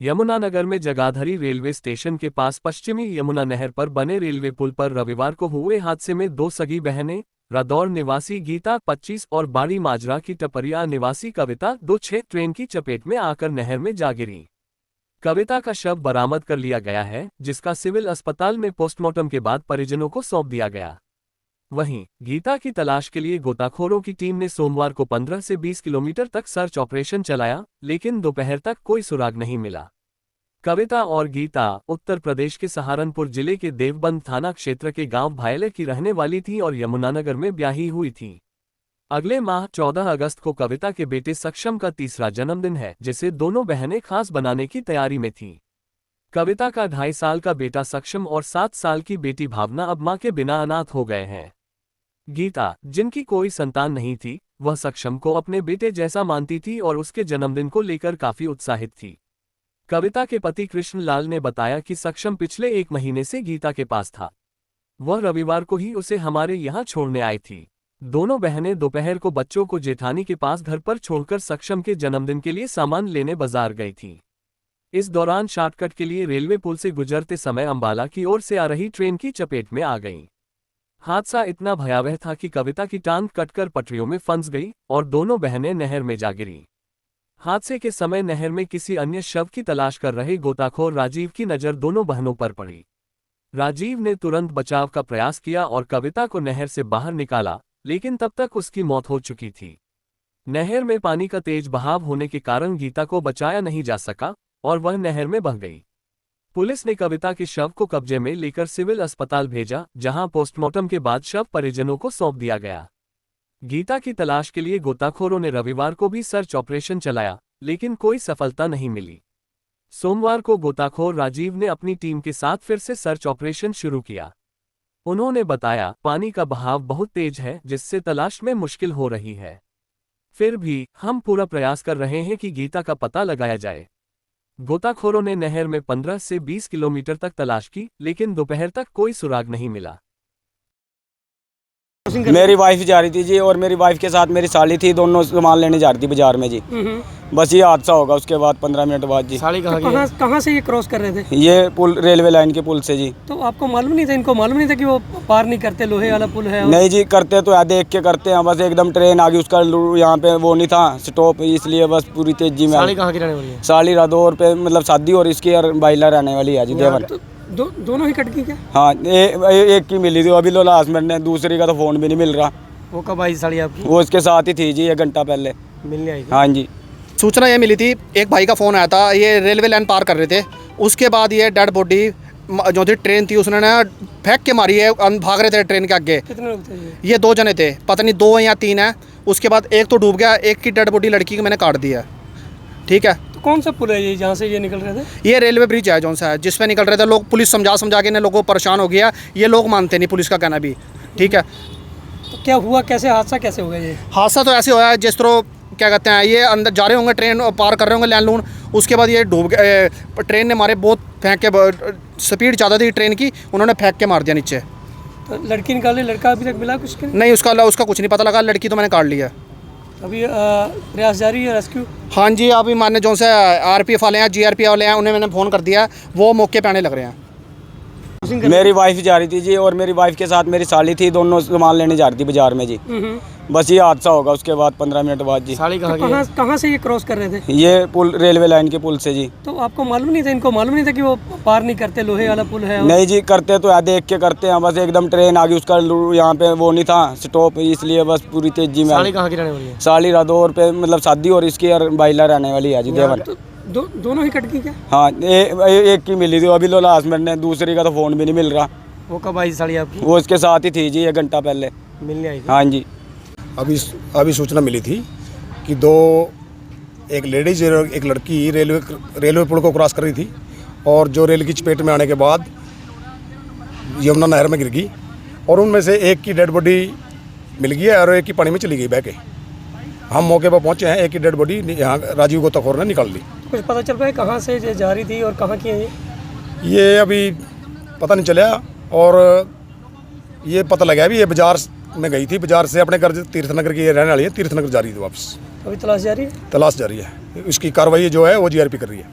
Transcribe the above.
यमुनानगर में Jagadhri railway station के पास पश्चिमी यमुना नहर पर बने रेलवे पुल पर रविवार को हुए हादसे में दो सगी बहनें, रादौर निवासी गीता 25 और बाड़ी माजरा की टपरिया निवासी कविता 26 ट्रेन की चपेट में आकर नहर में जा गिरी। कविता का शव बरामद कर लिया गया है, जिसका सिविल अस्पताल में पोस्टमार्टम के बाद परिजनों को सौंप दिया गया। वहीं गीता की तलाश के लिए गोताखोरों की टीम ने सोमवार को 15 से 20 किलोमीटर तक सर्च ऑपरेशन चलाया, लेकिन दोपहर तक कोई सुराग नहीं मिला। कविता और गीता उत्तर प्रदेश के सहारनपुर जिले के देवबंद थाना क्षेत्र के गांव भायले की रहने वाली थी और यमुनानगर में ब्याही हुई थी। अगले माह 14 अगस्त को कविता के बेटे सक्षम का तीसरा जन्मदिन है, जिसे दोनों बहनें खास बनाने की तैयारी में थीं। कविता का 2.5 साल का बेटा सक्षम और 7 साल की बेटी भावना अब मां के बिना अनाथ हो गए हैं। गीता, जिनकी कोई संतान नहीं थी, वह सक्षम को अपने बेटे जैसा मानती थी और उसके जन्मदिन को लेकर काफी उत्साहित थी। कविता के पति कृष्णलाल ने बताया कि सक्षम पिछले 1 महीने से गीता के पास था। वह रविवार को ही उसे हमारे यहाँ छोड़ने आई थी। दोनों बहनें दोपहर को बच्चों को जेठानी के पास घर पर छोड़कर सक्षम के जन्मदिन के लिए सामान लेने बाजार गई थी। इस दौरान शॉर्टकट के लिए रेलवे पुल से गुजरते समय अंबाला की ओर से आ रही ट्रेन की चपेट में आ गईं। हादसा इतना भयावह था कि कविता की टांग कटकर पटरियों में फंस गई और दोनों बहनें नहर में जा गिरी। हादसे के समय नहर में किसी अन्य शव की तलाश कर रहे गोताखोर राजीव की नज़र दोनों बहनों पर पड़ी। राजीव ने तुरंत बचाव का प्रयास किया और कविता को नहर से बाहर निकाला, लेकिन तब तक उसकी मौत हो चुकी थी। नहर में पानी का तेज बहाव होने के कारण गीता को बचाया नहीं जा सका और वह नहर में बह गई। पुलिस ने कविता के शव को कब्जे में लेकर सिविल अस्पताल भेजा, जहां पोस्टमार्टम के बाद शव परिजनों को सौंप दिया गया। गीता की तलाश के लिए गोताखोरों ने रविवार को भी सर्च ऑपरेशन चलाया, लेकिन कोई सफलता नहीं मिली। सोमवार को गोताखोर राजीव ने अपनी टीम के साथ फिर से सर्च ऑपरेशन शुरू किया। उन्होंने बताया, पानी का बहाव बहुत तेज है, जिससे तलाश में मुश्किल हो रही है। फिर भी हम पूरा प्रयास कर रहे हैं कि गीता का पता लगाया जाए। गोताखोरों ने नहर में 15 से 20 किलोमीटर तक तलाश की, लेकिन दोपहर तक कोई सुराग नहीं मिला। मेरी वाइफ जा रही थी जी, और मेरी वाइफ के साथ मेरी साली थी, दोनों सामान लेने जा रही थी बाजार में जी। बस ये हादसा होगा, उसके बाद 15 मिनट बाद जी। साली कहाँ से ये क्रॉस कर रहे थे? ये पुल रेलवे लाइन के पुल से जी। तो आपको मालूम नहीं था, इनको मालूम नहीं था कि वो पार नहीं करते, लोहे वाला पुल है? नहीं जी, करते तो देख के करते हैं, बस एकदम ट्रेन आ गई, उसका यहाँ पे वो नहीं था स्टॉप, इसलिए बस पूरी तेजी में। साली कहाँ की रहने वाली है? साली रादौर पे मतलब शादी और इसकी और बाइला रहने वाली है जी, देवन। दोनों ही कट गई क्या? हाँ, एक की मिली थी अभी लो लास्ट मिनट में, दूसरी का तो फोन भी नहीं मिल रहा। वो कब आई साली आपकी? वो उसके साथ ही थी जी, 1 घंटा पहले मिलने आई। हाँ जी। सूचना ये मिली थी, एक भाई का फ़ोन आया था, ये रेलवे लाइन पार कर रहे थे। उसके बाद ये डेड बॉडी जो थी ट्रेन थी, उसने ना फेंक के मारी है, भाग रहे थे ट्रेन के आगे। कितने लोग थे ये 2 जने थे, पता नहीं 2 या 3 है। उसके बाद एक तो डूब गया, एक की डेड बॉडी लड़की की मैंने काट दिया। ठीक है, तो कौन सा पुल है ये जहाँ से ये निकल रहे थे? ये रेलवे ब्रिज है जौन सा है, जिस पे निकल रहे थे लोग। पुलिस समझा के इन्हें लोगों को परेशान हो गया, ये लोग मानते नहीं पुलिस का कहना भी। ठीक है, तो क्या हुआ, कैसे हादसा कैसे हो गया ये? हादसा तो ऐसे हुआ है जिस तरह क्या कहते हैं, ये अंदर जा रहे होंगे, ट्रेन पार कर रहे होंगे लैंड लून, उसके बाद ये डूब गए। ट्रेन ने मारे, बहुत फेंक के, स्पीड ज़्यादा थी ट्रेन की, उन्होंने फेंक के मार दिया नीचे। तो लड़की निकाली, लड़का अभी तक मिला कुछ के? नहीं, उसका कुछ नहीं पता लगा, लड़की तो मैंने काट लिया। अभी प्रयास जारी है, रेस्क्यू? हाँ जी, अभी माने जो से RPF वाले हैं, GRP वाले हैं, उन्हें मैंने फ़ोन कर दिया, वो मौके पे आने लग रहे हैं। मेरी वाइफ जा रही थी जी, और मेरी वाइफ के साथ मेरी साली थी, दोनों सामान लेने जा रही थी बाजार में जी। बस ये हादसा होगा, उसके बाद 15 मिनट बाद जी। साली कहाँ से ये क्रॉस कर रहे थे? ये पुल रेलवे लाइन के पुल से जी। तो आपको मालूम नहीं था, इनको मालूम नहीं था कि वो पार नहीं करते, लोहे वाला पुल है? नहीं जी, करते तो देख के करते हैं, बस एकदम ट्रेन आ गई, उसका यहाँ पे वो नहीं था स्टॉप, इसलिए बस पूरी तेजी में। साली कहाँ की रहने वाली है? साली रादौर पे मतलब शादी और इसकी और बाइला रहने वाली है जी, देवन। दोनों ही कट गई क्या? हाँ, एक की मिली थी अभी लो लास्ट मिनट में, दूसरी का तो फोन भी नहीं मिल रहा। वो कब आई साली आपकी? वो उसके साथ ही थी जी, 1 घंटा पहले मिलने आई। हाँ जी। अभी सूचना मिली थी कि एक लेडीज एक लड़की रेलवे पुल को क्रॉस कर रही थी, और जो रेल की चपेट में आने के बाद यमुना नहर में गिर गई, और उनमें से एक की डेड बॉडी मिल गई है और एक की पानी में चली गई बह के। हम मौके पर पहुंचे हैं, एक की डेड बॉडी यहाँ राजीव गोताखोर ने निकाल ली। कुछ पता चल पाया कहाँ से जा रही थी और कहाँ की है ये अभी पता नहीं चला, और ये पता लगा भी ये बाजार में गई थी, बाजार से अपने घर तीर्थनगर की रहने वाली है, तीर्थनगर जा रही थी वापस। अभी तलाश जारी है? तलाश जारी है, इसकी कार्रवाई जो है वो GRP कर रही है।